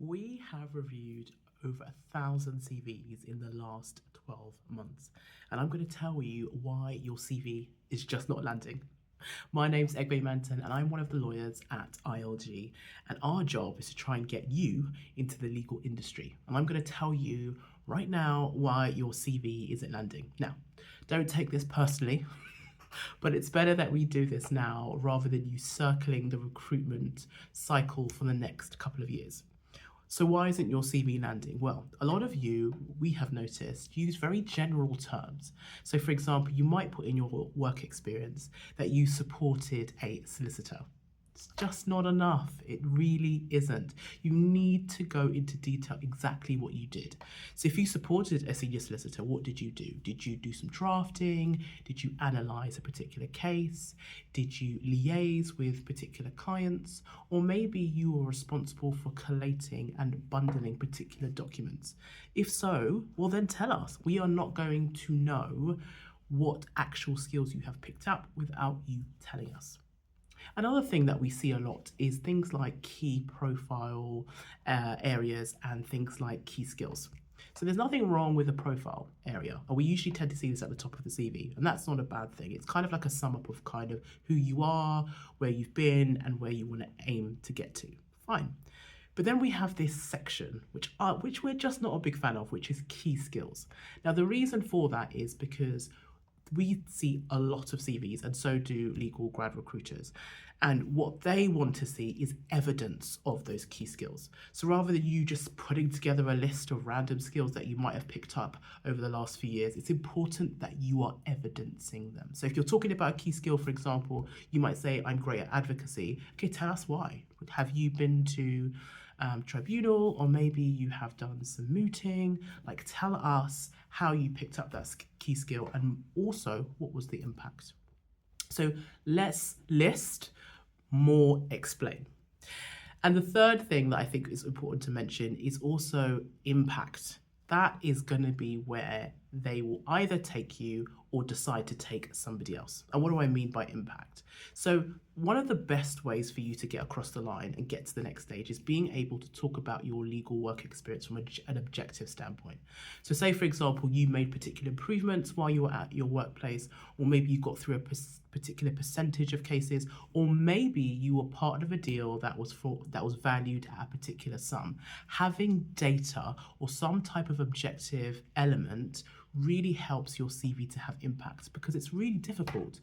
We have reviewed over 1,000 CVs in the last 12 months, and I'm going to tell you why your CV is just not landing. My name's Egbe Manton, and I'm one of the lawyers at ILG, and our job is to try and get you into the legal industry. And I'm going to tell you right now why your CV isn't landing. Now, don't take this personally. But it's better that we do this now rather than you circling the recruitment cycle for the next couple of years. So why isn't your CV landing? Well, a lot of you, we have noticed, use very general terms. So for example, you might put in your work experience that you supported a solicitor. It's just not enough. It really isn't. You need to go into detail exactly what you did. So if you supported a senior solicitor, what did you do? Did you do some drafting? Did you analyze a particular case? Did you liaise with particular clients? Or maybe you were responsible for collating and bundling particular documents. If so, well then tell us. We are not going to know what actual skills you have picked up without you telling us. Another thing that we see a lot is things like key profile areas and things like key skills. So there's nothing wrong with the profile area, and we usually tend to see this at the top of the CV, and that's not a bad thing. It's kind of like a sum up of kind of who you are, where you've been, and where you want to aim to get to. Fine. But then we have this section, which we're just not a big fan of, which is key skills. Now, the reason for that is because we see a lot of CVs, and so do legal grad recruiters. And what they want to see is evidence of those key skills. So rather than you just putting together a list of random skills that you might have picked up over the last few years, it's important that you are evidencing them. So if you're talking about a key skill, for example, you might say, I'm great at advocacy. Okay, tell us why. Have you been to tribunal, or maybe you have done some mooting? Like, tell us how you picked up that key skill, and also what was the impact. So less list, more explain. And the third thing that I think is important to mention is also impact. That is going to be where they will either take you or decide to take somebody else. And what do I mean by impact? So one of the best ways for you to get across the line and get to the next stage is being able to talk about your legal work experience from an objective standpoint. So say, for example, you made particular improvements while you were at your workplace, or maybe you got through a particular percentage of cases, or maybe you were part of a deal that was valued at a particular sum. Having data or some type of objective element really helps your CV to have impact, because it's really difficult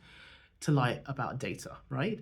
to lie about data, right?